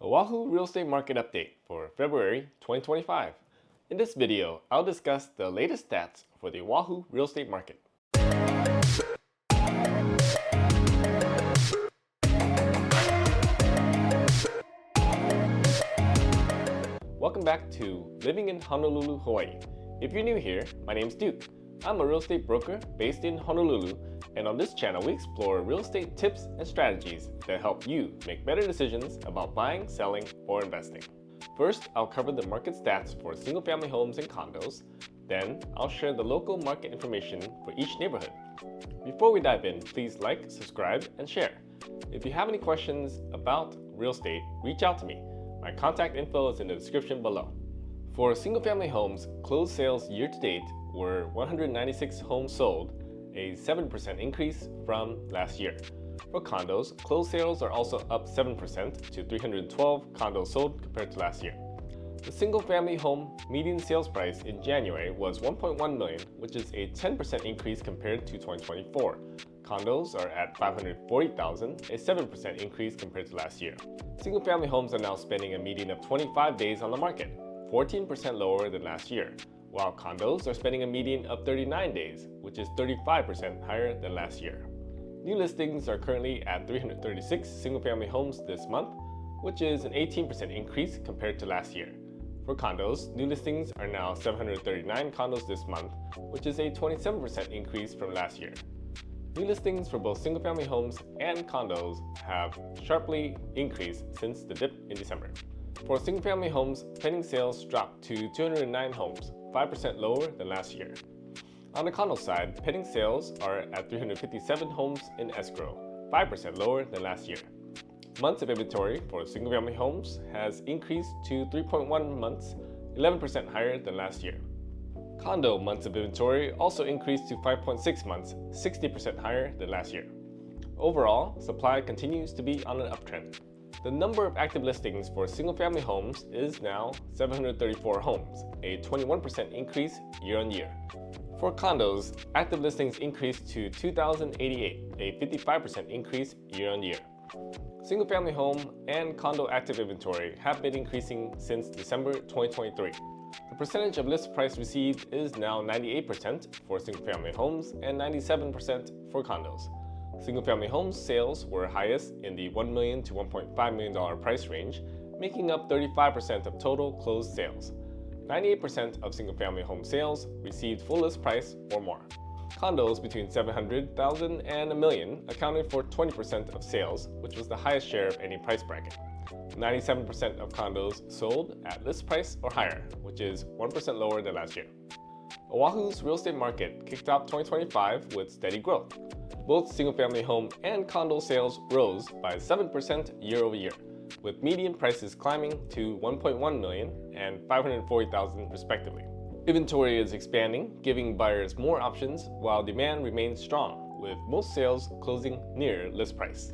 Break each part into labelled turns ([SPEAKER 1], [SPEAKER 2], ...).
[SPEAKER 1] Oahu Real Estate Market Update for February 2025. In this video, I'll discuss the latest stats for the Oahu real estate market. Welcome back to Living in Honolulu, Hawaii. If you're new here, my name's Duke. I'm a real estate broker based in Honolulu, and on this channel we explore real estate tips and strategies that help you make better decisions about buying, selling, or investing. First, I'll cover the market stats for single-family homes and condos. Then, I'll share the local market information for each neighborhood. Before we dive in, please like, subscribe, and share. If you have any questions about real estate, reach out to me. My contact info is in the description below. For single-family homes, closed sales year-to-date were 196 homes sold, a 7% increase from last year. For condos, closed sales are also up 7% to 312 condos sold compared to last year. The single-family home median sales price in January was $1.1 million, which is a 10% increase compared to 2024. Condos are at $540,000, a 7% increase compared to last year. Single-family homes are now spending a median of 25 days on the market, 14% lower than last year, while condos are spending a median of 39 days, which is 35% higher than last year. New listings are currently at 336 single-family homes this month, which is an 18% increase compared to last year. For condos, new listings are now 739 condos this month, which is a 27% increase from last year. New listings for both single-family homes and condos have sharply increased since the dip in December. For single-family homes, pending sales dropped to 209 homes, 5% lower than last year. On the condo side, pending sales are at 357 homes in escrow, 5% lower than last year. Months of inventory for single-family homes has increased to 3.1 months, 11% higher than last year. Condo months of inventory also increased to 5.6 months, 60% higher than last year. Overall, supply continues to be on an uptrend. The number of active listings for single-family homes is now 734 homes, a 21% increase year-on-year. For condos, active listings increased to 2,088, a 55% increase year-on-year. Single-family home and condo active inventory have been increasing since December 2023. The percentage of list price received is now 98% for single-family homes and 97% for condos. Single-family homes sales were highest in the $1 million to $1.5 million price range, making up 35% of total closed sales. 98% of single-family home sales received full list price or more. Condos between $700,000 and $1 million accounted for 20% of sales, which was the highest share of any price bracket. 97% of condos sold at list price or higher, which is 1% lower than last year. Oahu's real estate market kicked off 2025 with steady growth. Both single-family home and condo sales rose by 7% year-over-year, with median prices climbing to $1.1 million and $540,000 respectively. Inventory is expanding, giving buyers more options, while demand remains strong, with most sales closing near list price.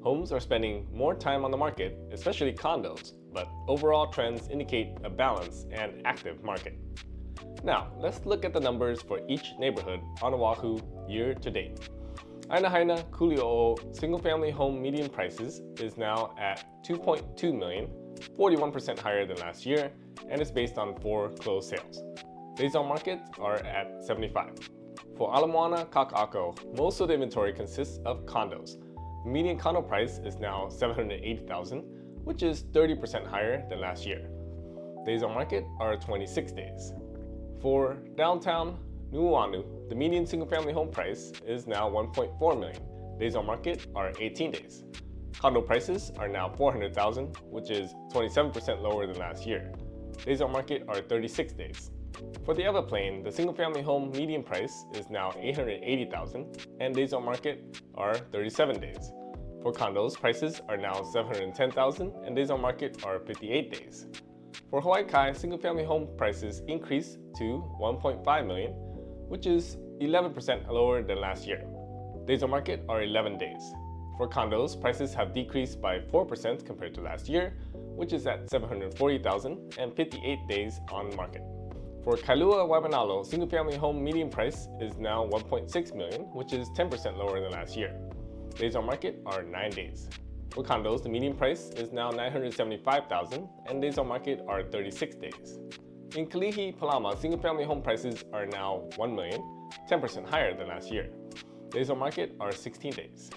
[SPEAKER 1] Homes are spending more time on the market, especially condos, but overall trends indicate a balanced and active market. Now, let's look at the numbers for each neighborhood on Oahu year to date. Aina Haina-Kuliouou single-family home median prices is now at $2.2 million, 41% higher than last year, and is based on 4 closed sales. Days on market are at 75. For Moana, Kakaako, most of the inventory consists of condos. The median condo price is now $780,000, which is 30% higher than last year. Days on market are 26 days. For downtown Nuuanu, the median single-family home price is now $1.4 million. Days on market are 18 days. Condo prices are now $400,000, which is 27% lower than last year. Days on market are 36 days. For the Ewa Plain, the single-family home median price is now $880,000, and days on market are 37 days. For condos, prices are now $710,000, and days on market are 58 days. For Hawaii, single-family home prices increased to $1.5 million, which is 11% lower than last year. Days on market are 11 days. For condos, prices have decreased by 4% compared to last year, which is at $740,000 and 58 days on market. For Kailua, Waimanalo, single-family home median price is now $1.6 million, which is 10% lower than last year. Days on market are 9 days. For condos, the median price is now $975,000 and days on market are 36 days. In Kalihi, Palama, single-family home prices are now $1 million, 10% higher than last year. Days on market are 16 days.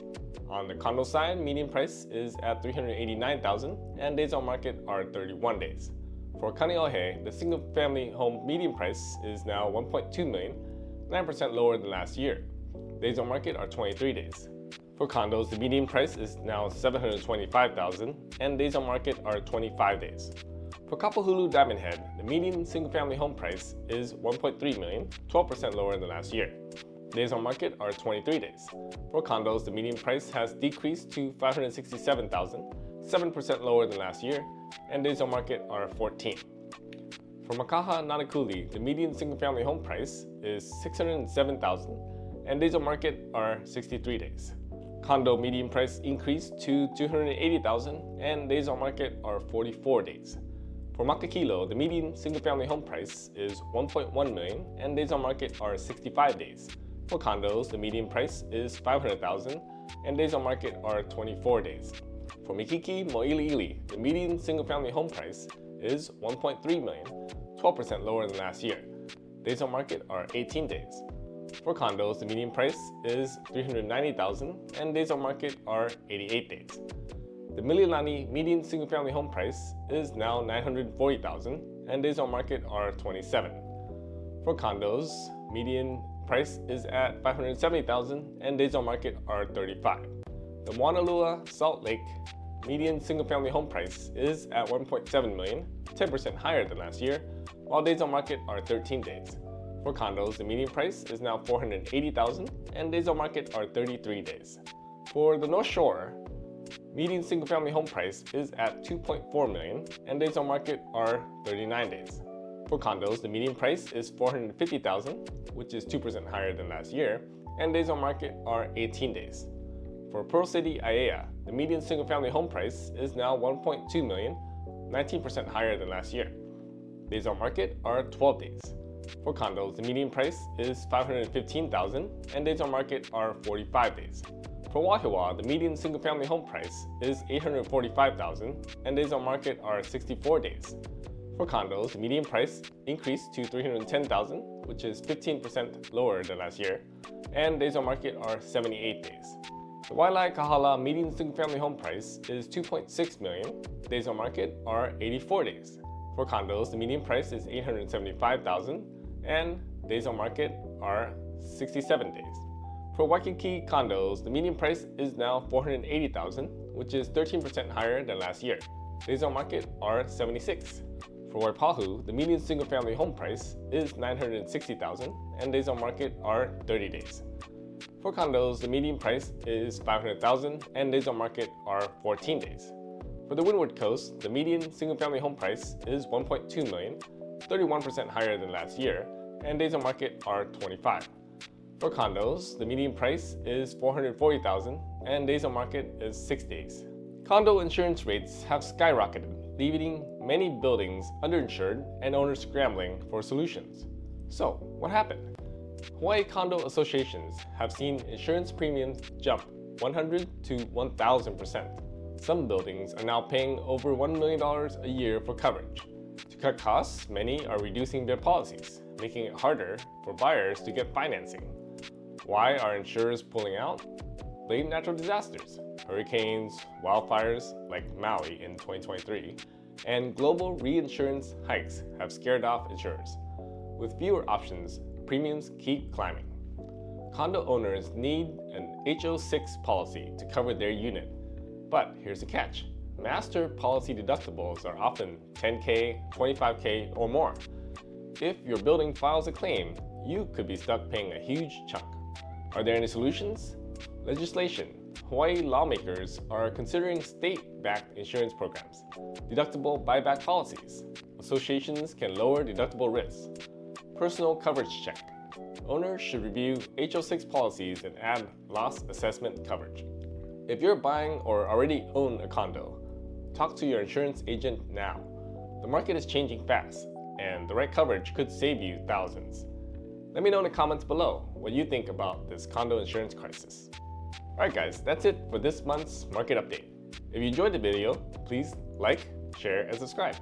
[SPEAKER 1] On the condo side, median price is at $389,000 and days on market are 31 days. For Kaneohe, the single-family home median price is now $1.2 million, 9% lower than last year. Days on market are 23 days. For condos, the median price is now $725,000 and days on market are 25 days. For Kapahulu Diamond Head, the median single-family home price is $1.3 million, 12% lower than last year. Days on market are 23 days. For condos, the median price has decreased to $567,000, 7% lower than last year, and days on market are 14. For Makaha, Nanakuli, the median single-family home price is $607,000 and days on market are 63 days. Condo median price increased to $280,000 and days on market are 44 days. For Makakilo, the median single-family home price is $1.1 million and days on market are 65 days. For condos, the median price is $500,000 and days on market are 24 days. For Makiki, Moiliili, the median single-family home price is $1.3 million, 12% lower than last year. Days on market are 18 days. For condos, the median price is $390,000 and days on market are 88 days. The Mililani median single-family home price is now $940,000 and days on market are 27. For condos, median price is at $570,000 and days on market are 35. The Moanalua Salt Lake median single-family home price is at $1.7 million, 10% higher than last year, while days on market are 13 days. For condos, the median price is now $480,000 and days on market are 33 days. For the North Shore, median single-family home price is at $2.4 million and days on market are 39 days. For condos, the median price is $450,000, which is 2% higher than last year, and days on market are 18 days. For Pearl City, Aiea, the median single-family home price is now $1.2 million, 19% higher than last year. Days on market are 12 days. For condos, the median price is $515,000 and days on market are 45 days. For Wahiawa, the median single-family home price is $845,000 and days on market are 64 days. For condos, the median price increased to $310,000, which is 15% lower than last year, and days on market are 78 days. The Waialae Kahala median single-family home price is $2.6 million, days on market are 84 days. For condos, the median price is $875,000 and days on market are 67 days. For Waikiki condos, the median price is now $480,000, which is 13% higher than last year. Days on market are 76. For Waipahu, the median single-family home price is $960,000 and days on market are 30 days. For condos, the median price is $500,000 and days on market are 14 days. For the Windward Coast, the median single-family home price is $1.2 million, 31% higher than last year, and days on market are 25. For condos, the median price is $440,000 and days on market is 6 days. Condo insurance rates have skyrocketed, leaving many buildings underinsured and owners scrambling for solutions. So, what happened? Hawaii condo associations have seen insurance premiums jump 100 to 1,000%. Some buildings are now paying over $1 million a year for coverage. To cut costs, many are reducing their policies, making it harder for buyers to get financing. Why are insurers pulling out? Blame natural disasters, hurricanes, wildfires like Maui in 2023, and global reinsurance hikes have scared off insurers. With fewer options, premiums keep climbing. Condo owners need an HO6 policy to cover their unit. But here's the catch. Master policy deductibles are often $10K, $25K, or more. If your building files a claim, you could be stuck paying a huge chunk. Are there any solutions? Legislation. Hawaii lawmakers are considering state-backed insurance programs, deductible buyback policies. Associations can lower deductible risks. Personal coverage check. Owners should review HO6 policies and add loss assessment coverage. If you're buying or already own a condo, talk to your insurance agent now. The market is changing fast, and the right coverage could save you thousands. Let me know in the comments below what you think about this condo insurance crisis. Alright guys, that's it for this month's market update. If you enjoyed the video, please like, share, and subscribe.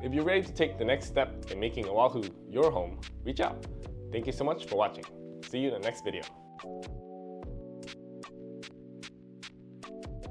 [SPEAKER 1] If you're ready to take the next step in making Oahu your home, reach out. Thank you so much for watching. See you in the next video.